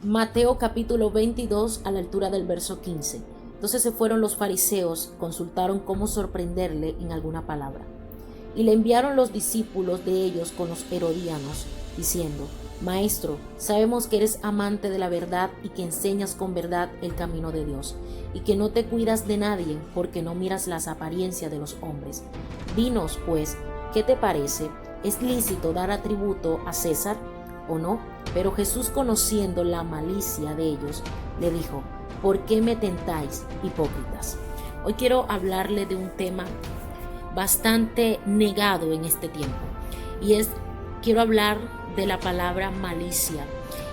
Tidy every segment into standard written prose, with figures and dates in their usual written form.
Mateo capítulo 22 a la altura del verso 15. Entonces se fueron los fariseos, consultaron cómo sorprenderle en alguna palabra. Y le enviaron los discípulos de ellos con los herodianos, diciendo: Maestro, sabemos que eres amante de la verdad y que enseñas con verdad el camino de Dios, y que no te cuidas de nadie porque no miras las apariencias de los hombres. Dinos, pues, ¿qué te parece? ¿Es lícito dar tributo a César o no? Pero Jesús, conociendo la malicia de ellos, le dijo: ¿Por qué me tentáis, hipócritas? Hoy quiero hablarle de un tema bastante negado en este tiempo, y quiero hablar de la palabra malicia.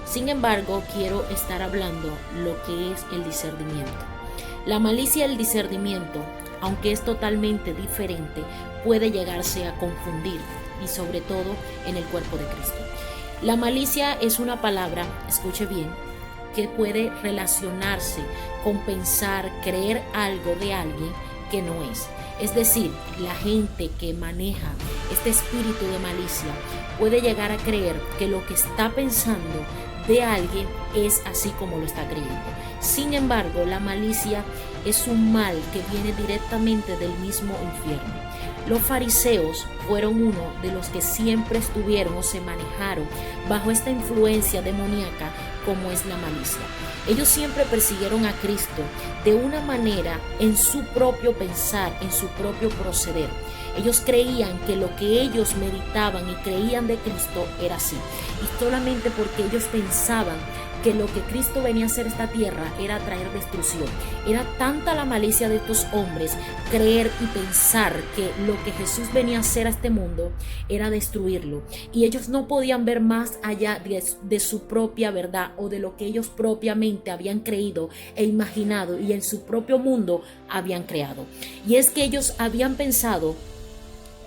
Sin embargo, quiero estar hablando lo que es el discernimiento. La malicia y el discernimiento, aunque es totalmente diferente, puede llegarse a confundir, y sobre todo en el cuerpo de Cristo. La malicia es una palabra, escuche bien, que puede relacionarse con pensar, creer algo de alguien que no es. Es decir, la gente que maneja este espíritu de malicia puede llegar a creer que lo que está pensando de alguien es así como lo está creyendo. Sin embargo, la malicia es un mal que viene directamente del mismo infierno. Los fariseos fueron uno de los que siempre estuvieron o se manejaron bajo esta influencia demoníaca como es la malicia. Ellos siempre persiguieron a Cristo de una manera en su propio pensar, en su propio proceder. Ellos creían que lo que ellos meditaban y creían de Cristo era así. Y solamente porque ellos pensaban que lo que Cristo venía a hacer a esta tierra era traer destrucción. Era tanta la malicia de estos hombres creer y pensar que lo que Jesús venía a hacer a este mundo era destruirlo. Y ellos no podían ver más allá de su propia verdad o de lo que ellos propiamente habían creído e imaginado y en su propio mundo habían creado. Y es que ellos habían pensado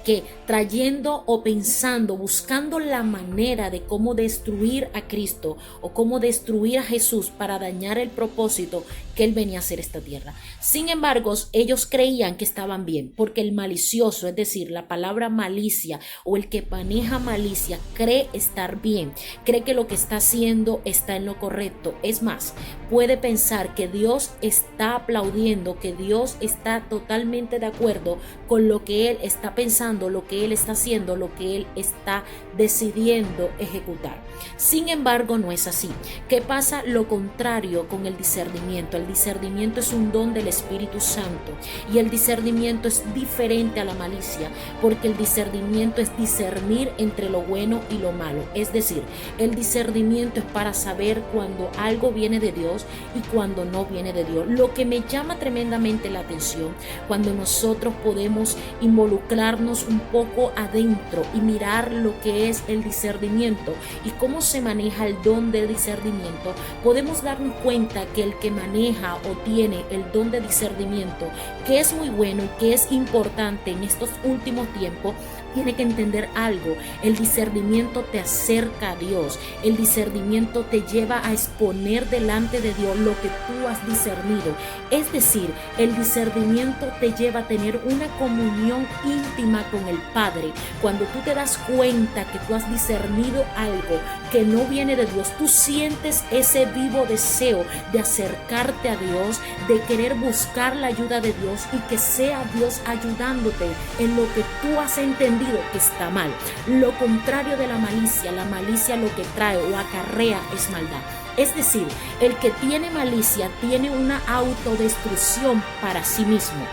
que trayendo o pensando, buscando la manera de cómo destruir a Cristo o cómo destruir a Jesús para dañar el propósito que Él venía a hacer esta tierra. Sin embargo, ellos creían que estaban bien, porque el malicioso, es decir, la palabra malicia o el que maneja malicia, cree estar bien, cree que lo que está haciendo está en lo correcto. Es más, puede pensar que Dios está aplaudiendo, que Dios está totalmente de acuerdo con lo que Él está pensando, lo que Él está haciendo, lo que Él está decidiendo ejecutar. Sin embargo, no es así. ¿Qué pasa? Lo contrario con el discernimiento. El discernimiento es un don del Espíritu Santo y el discernimiento es diferente a la malicia, porque el discernimiento es discernir entre lo bueno y lo malo. Es decir, el discernimiento es para saber cuando algo viene de Dios y cuando no viene de Dios. Lo que me llama tremendamente la atención cuando nosotros podemos involucrarnos un poco adentro y mirar lo que es el discernimiento y cómo se maneja el don de discernimiento, podemos darnos cuenta que el que maneja o tiene el don de discernimiento, que es muy bueno y que es importante en estos últimos tiempos, tiene que entender algo. El discernimiento te acerca a Dios. El discernimiento te lleva a exponer delante de Dios lo que tú has discernido. Es decir, el discernimiento te lleva a tener una comunión íntima con el Padre. Cuando tú te das cuenta que tú has discernido algo que no viene de Dios, tú sientes ese vivo deseo de acercarte a Dios, de querer buscar la ayuda de Dios y que sea Dios ayudándote en lo que tú has entendido que está mal. Lo contrario de la malicia lo que trae o acarrea es maldad. Es decir, el que tiene malicia tiene una autodestrucción para sí mismo.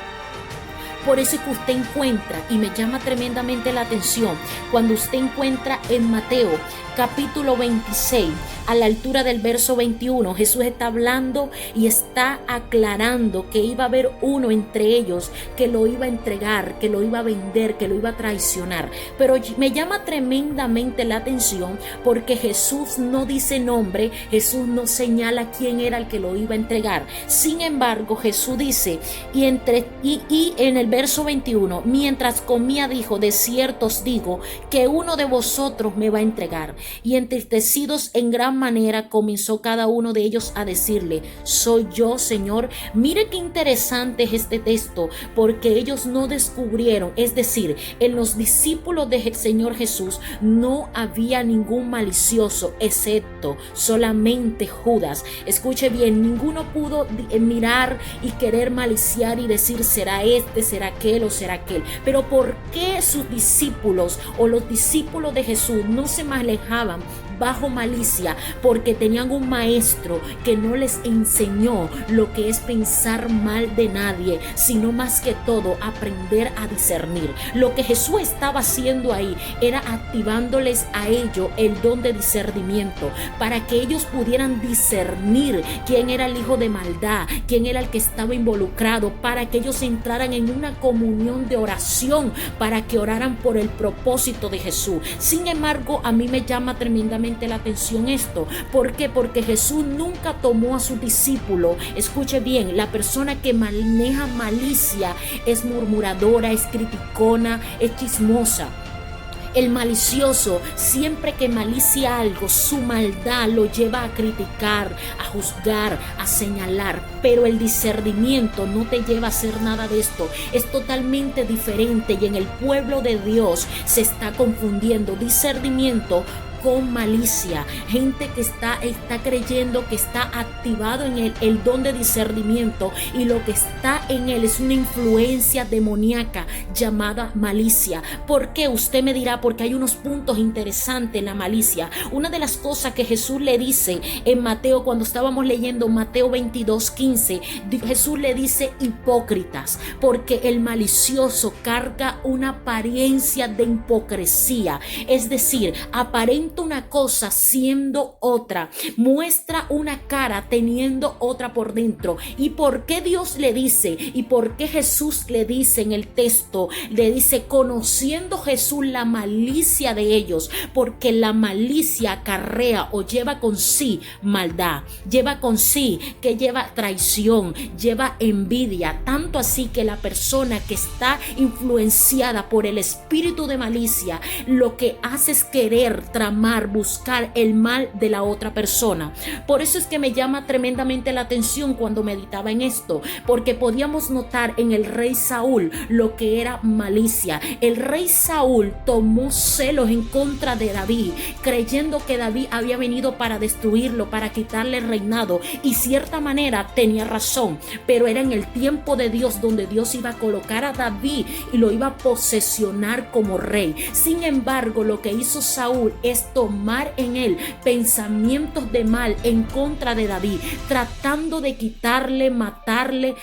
Por eso es que usted encuentra, y me llama tremendamente la atención, cuando usted encuentra en Mateo capítulo 26, a la altura del verso 21, Jesús está hablando y está aclarando que iba a haber uno entre ellos que lo iba a entregar, que lo iba a vender, que lo iba a traicionar. Pero me llama tremendamente la atención porque Jesús no dice nombre, Jesús no señala quién era el que lo iba a entregar. Sin embargo, Jesús dice, y en el verso 21, mientras comía dijo, de cierto os digo que uno de vosotros me va a entregar. Y entristecidos en gran manera comenzó cada uno de ellos a decirle, soy yo, Señor. Mire qué interesante es este texto, porque ellos no descubrieron, es decir, en los discípulos del Señor Jesús no había ningún malicioso, excepto solamente Judas. Escuche bien, ninguno pudo mirar y querer maliciar y decir, será este, será aquel o será aquel. Pero ¿por qué sus discípulos o los discípulos de Jesús no se manejaban bajo malicia? Porque tenían un maestro que no les enseñó lo que es pensar mal de nadie, sino más que todo aprender a discernir. Lo que Jesús estaba haciendo ahí era activándoles a ellos el don de discernimiento, para que ellos pudieran discernir quién era el hijo de maldad, quién era el que estaba involucrado, para que ellos entraran en una comunión de oración, para que oraran por el propósito de Jesús. Sin embargo, a mí me llama tremendamente la atención esto. ¿Por qué? Porque Jesús nunca tomó a su discípulo. Escuche bien, la persona que maneja malicia es murmuradora, es criticona, es chismosa. El malicioso, siempre que malicia algo, su maldad lo lleva a criticar, a juzgar, a señalar. Pero el discernimiento no te lleva a hacer nada de esto. Es totalmente diferente, y en el pueblo de Dios se está confundiendo discernimiento con malicia. Gente que está creyendo que está activado en él el don de discernimiento, y lo que está en él es una influencia demoníaca llamada malicia. ¿Por qué? Usted me dirá, porque hay unos puntos interesantes en la malicia. Una de las cosas que Jesús le dice en Mateo, cuando estábamos leyendo Mateo 22:15, Jesús le dice hipócritas, porque el malicioso carga una apariencia de hipocresía, es decir, aparenta una cosa siendo otra, muestra una cara teniendo otra por dentro. ¿Y por qué Dios le dice, y por qué Jesús le dice en el texto? Le dice, conociendo Jesús la malicia de ellos, porque la malicia acarrea o lleva con sí maldad, lleva con sí que lleva traición, lleva envidia, tanto así que la persona que está influenciada por el espíritu de malicia, lo que hace es querer tramar, buscar el mal de la otra persona. Por eso es que me llama tremendamente la atención cuando meditaba en esto, porque podíamos notar en el rey Saúl lo que era malicia. El rey Saúl tomó celos en contra de David, creyendo que David había venido para destruirlo, para quitarle el reinado, y cierta manera tenía razón, pero era en el tiempo de Dios donde Dios iba a colocar a David y lo iba a posesionar como rey. Sin embargo, lo que hizo Saúl es tomar en él pensamientos de mal en contra de David, tratando de quitarle, matarle,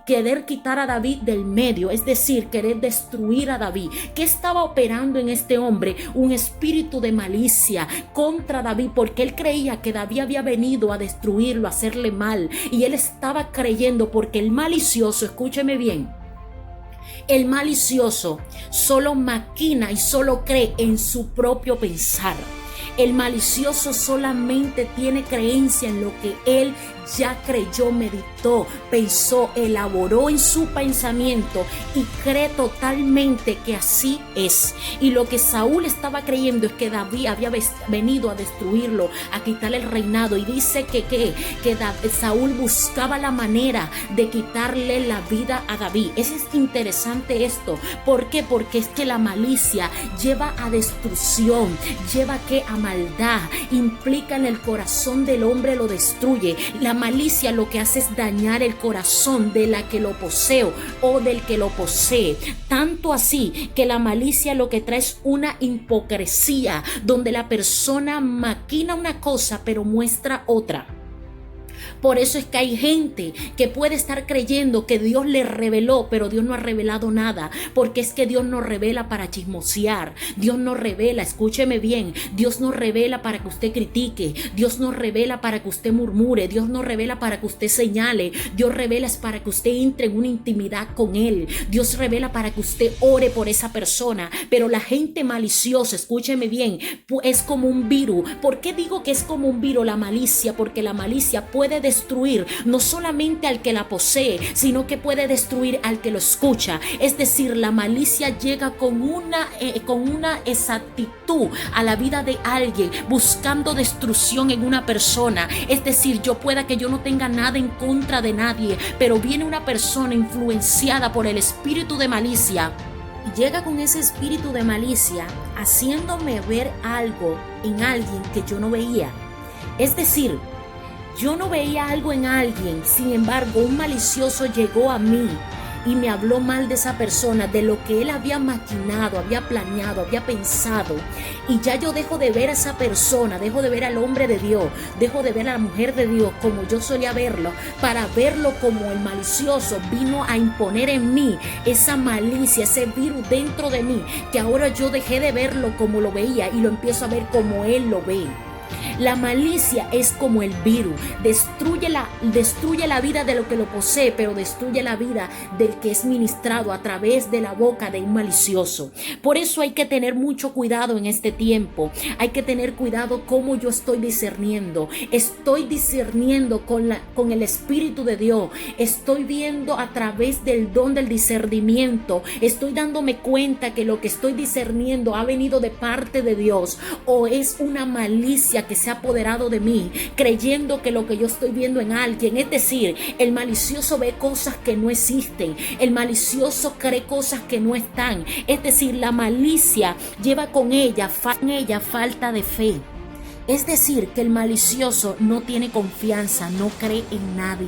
querer quitar a David del medio, es decir, querer destruir a David. ¿Qué estaba operando en este hombre? Un espíritu de malicia contra David, porque él creía que David había venido a destruirlo, a hacerle mal, y él estaba creyendo, porque el malicioso, escúcheme bien, el malicioso solo maquina y solo cree en su propio pensar. El malicioso solamente tiene creencia en lo que él ya creyó, meditó, pensó, elaboró en su pensamiento y cree totalmente que así es. Y lo que Saúl estaba creyendo es que David había venido a destruirlo, a quitarle el reinado, y dice que Saúl buscaba la manera de quitarle la vida a David. Es interesante esto. ¿Por qué? Porque es que la malicia lleva a destrucción, lleva a maldad, implica en el corazón del hombre, lo destruye. La malicia lo que hace es dañar el corazón de la que lo posee o del que lo posee. Tanto así que la malicia lo que trae es una hipocresía, donde la persona maquina una cosa pero muestra otra. Por eso es que hay gente que puede estar creyendo que Dios le reveló, pero Dios no ha revelado nada, porque es que Dios no revela para chismosear, Dios no revela, escúcheme bien, Dios no revela para que usted critique, Dios no revela para que usted murmure, Dios no revela para que usted señale, Dios revela es para que usted entre en una intimidad con Él, Dios revela para que usted ore por esa persona. Pero la gente maliciosa, escúcheme bien, es como un virus. ¿Por qué digo que es como un virus la malicia? Porque la malicia puede puede destruir no solamente al que la posee, sino que puede destruir al que lo escucha. Es decir, la malicia llega con una exactitud a la vida de alguien, buscando destrucción en una persona. Es decir, pueda que yo no tenga nada en contra de nadie, pero viene una persona influenciada por el espíritu de malicia y llega con ese espíritu de malicia haciéndome ver algo en alguien que yo no veía. Es decir, yo no veía algo en alguien, sin embargo, un malicioso llegó a mí y me habló mal de esa persona, de lo que él había maquinado, había planeado, había pensado. Y ya yo dejo de ver a esa persona, dejo de ver al hombre de Dios, dejo de ver a la mujer de Dios como yo solía verlo, para verlo como el malicioso vino a imponer en mí esa malicia, ese virus dentro de mí, que ahora yo dejé de verlo como lo veía y lo empiezo a ver como él lo ve. La malicia es como el virus, destruye la vida de lo que lo posee, pero destruye la vida del que es ministrado a través de la boca de un malicioso. Por eso hay que tener mucho cuidado en este tiempo. Hay que tener cuidado cómo yo estoy discerniendo. Estoy discerniendo con el Espíritu de Dios. Estoy viendo a través del don del discernimiento. Estoy dándome cuenta que lo que estoy discerniendo ha venido de parte de Dios, o es una malicia que se ha apoderado de mí, creyendo que lo que yo estoy viendo en alguien, es decir, el malicioso ve cosas que no existen, el malicioso cree cosas que no están, es decir, la malicia lleva con ella falta de fe. Es decir, que el malicioso no tiene confianza, no cree en nadie,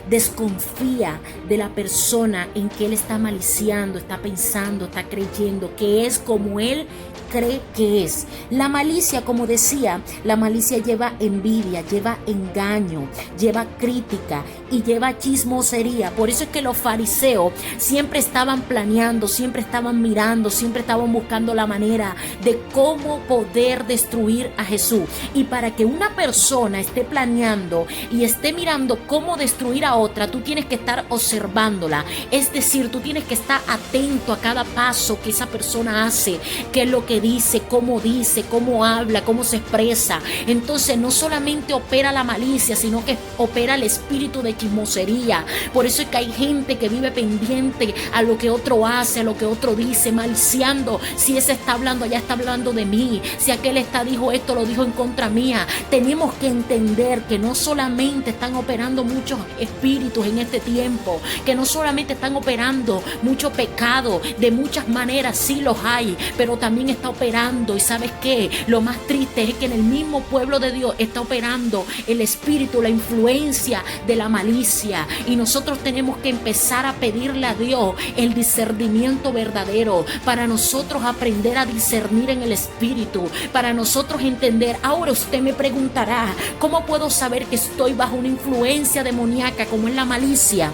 desconfía de la persona en que él está maliciando, está pensando, está creyendo que es como él cree que es. La malicia, como decía, la malicia lleva envidia, lleva engaño, lleva crítica y lleva chismosería. Por eso es que los fariseos siempre estaban planeando, siempre estaban mirando, siempre estaban buscando la manera de cómo poder destruir a Jesús. Y para que una persona esté planeando y esté mirando cómo destruir a otra, tú tienes que estar observándola. Es decir, tú tienes que estar atento a cada paso que esa persona hace, qué es lo que dice, cómo habla, cómo se expresa. Entonces no solamente opera la malicia, sino que opera el espíritu de chismosería. Por eso es que hay gente que vive pendiente a lo que otro hace, a lo que otro dice, maliciando. Si ese está hablando, allá está hablando de mí. Si aquel dijo esto, lo dijo en contra mía. Tenemos que entender que no solamente están operando muchos espíritus en este tiempo, que no solamente están operando mucho pecado, de muchas maneras sí los hay, pero también está operando. Y ¿sabes qué? Lo más triste es que en el mismo pueblo de Dios está operando el espíritu, la influencia de la malicia, y nosotros tenemos que empezar a pedirle a Dios el discernimiento verdadero, para nosotros aprender a discernir en el espíritu, para nosotros entender. Ahora usted me preguntará, ¿cómo puedo saber que estoy bajo una influencia demoníaca como es la malicia?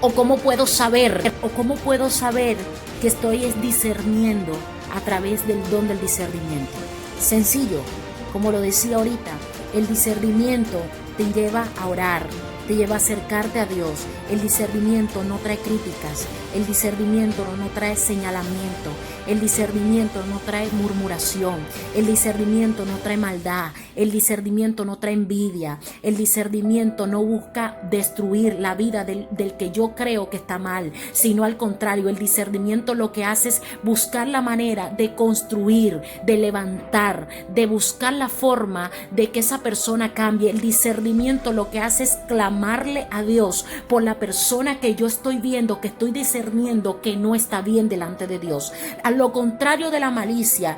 ¿O cómo puedo saber que estoy discerniendo a través del don del discernimiento? Sencillo, como lo decía ahorita, el discernimiento te lleva a orar, te lleva a acercarte a Dios. El discernimiento no trae críticas, el discernimiento no trae señalamiento, el discernimiento no trae murmuración, el discernimiento no trae maldad, el discernimiento no trae envidia, el discernimiento no busca destruir la vida del que yo creo que está mal, sino al contrario, el discernimiento lo que hace es buscar la manera de construir, de levantar, de buscar la forma de que esa persona cambie. El discernimiento lo que hace es clamarle a Dios por la persona que yo estoy viendo, que estoy discerniendo que no está bien delante de Dios. A lo contrario de la malicia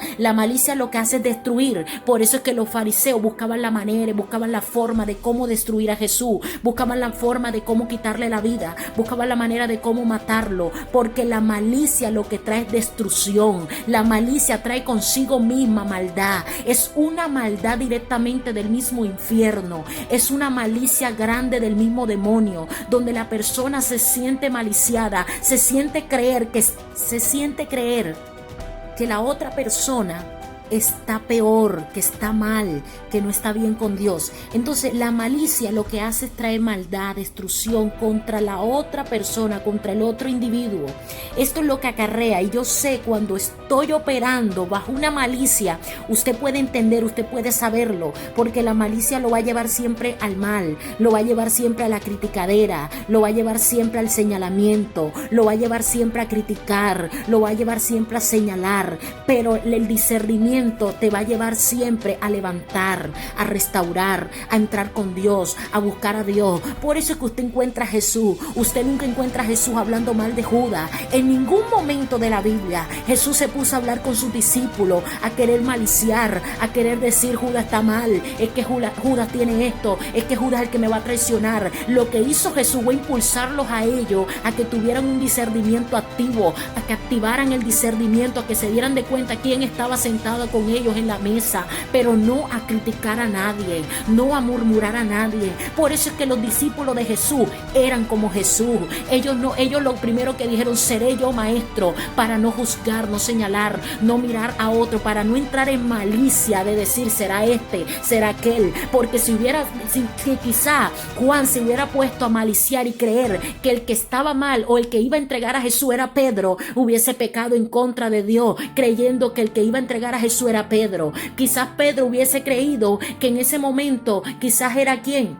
lo que hace es destruir. Por eso es que los fariseos buscaban la manera, buscaban la forma de cómo destruir a Jesús, buscaban la forma de cómo quitarle la vida, buscaban la manera de cómo matarlo, porque la malicia lo que trae es destrucción. La malicia trae consigo misma maldad, es una maldad directamente del mismo infierno, es una malicia grande del mismo demonio, donde la persona se siente maliciada, se siente creer que la otra persona está peor, que está mal, que no está bien con Dios. Entonces la malicia lo que hace es traer maldad, destrucción contra la otra persona, contra el otro individuo. Esto es lo que acarrea, y yo sé cuando estoy operando bajo una malicia, usted puede entender, usted puede saberlo, porque la malicia lo va a llevar siempre al mal, lo va a llevar siempre a la criticadera, lo va a llevar siempre al señalamiento, lo va a llevar siempre a criticar, lo va a llevar siempre a señalar, pero el discernimiento te va a llevar siempre a levantar, a restaurar, a entrar con Dios, a buscar a Dios. Por eso es que usted encuentra a Jesús. Usted nunca encuentra a Jesús hablando mal de Judas. En ningún momento de la Biblia Jesús se puso a hablar con sus discípulos, a querer maliciar, a querer decir Judas está mal, es que Judas tiene esto, es que Judas es el que me va a traicionar. Lo que hizo Jesús fue impulsarlos a ellos, a que tuvieran un discernimiento activo, a que activaran el discernimiento, a que se dieran de cuenta quién estaba sentado con ellos en la mesa, pero no a criticar a nadie, no a murmurar a nadie. Por eso es que los discípulos de Jesús eran como Jesús. Ellos lo primero que dijeron, seré yo maestro, para no juzgar, no señalar, no mirar a otro, para no entrar en malicia de decir será este, será aquel, porque si quizá Juan se hubiera puesto a maliciar y creer que el que estaba mal o el que iba a entregar a Jesús era Pedro, hubiese pecado en contra de Dios, creyendo que el que iba a entregar a Jesús era Pedro. Quizás Pedro hubiese creído que en ese momento quizás era ¿quién?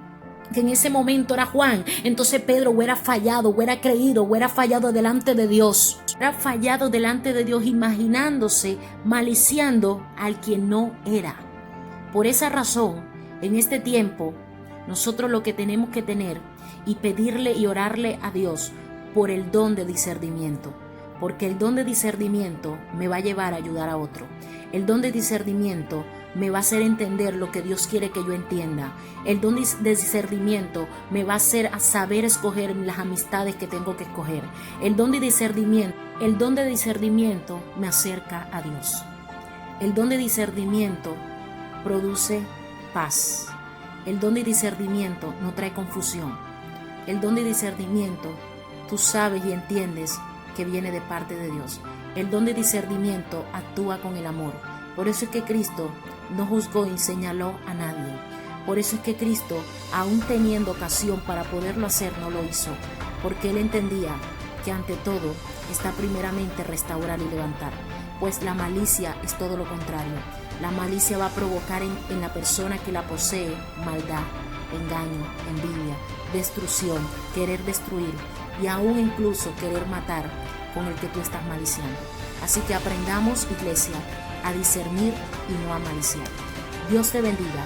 Que en ese momento era Juan. Entonces Pedro hubiera fallado, hubiera creído, hubiera fallado delante de Dios. Hubiera fallado delante de Dios, imaginándose, maliciando al quien no era. Por esa razón, en este tiempo, nosotros lo que tenemos que tener y pedirle y orarle a Dios por el don de discernimiento. Porque el don de discernimiento me va a llevar a ayudar a otro. El don de discernimiento me va a hacer entender lo que Dios quiere que yo entienda. El don de discernimiento me va a hacer a saber escoger las amistades que tengo que escoger. El don de discernimiento me acerca a Dios. El don de discernimiento produce paz. El don de discernimiento no trae confusión. El don de discernimiento, tú sabes y entiendes que viene de parte de Dios. El don de discernimiento actúa con el amor. Por eso es que Cristo no juzgó y señaló a nadie. Por eso es que Cristo, aún teniendo ocasión para poderlo hacer, no lo hizo. Porque Él entendía que ante todo está primeramente restaurar y levantar. Pues la malicia es todo lo contrario. La malicia va a provocar en la persona que la posee maldad, engaño, envidia, destrucción, querer destruir y aún incluso querer matar con el que tú estás maliciando. Así que aprendamos, iglesia, a discernir y no a maliciar. Dios te bendiga.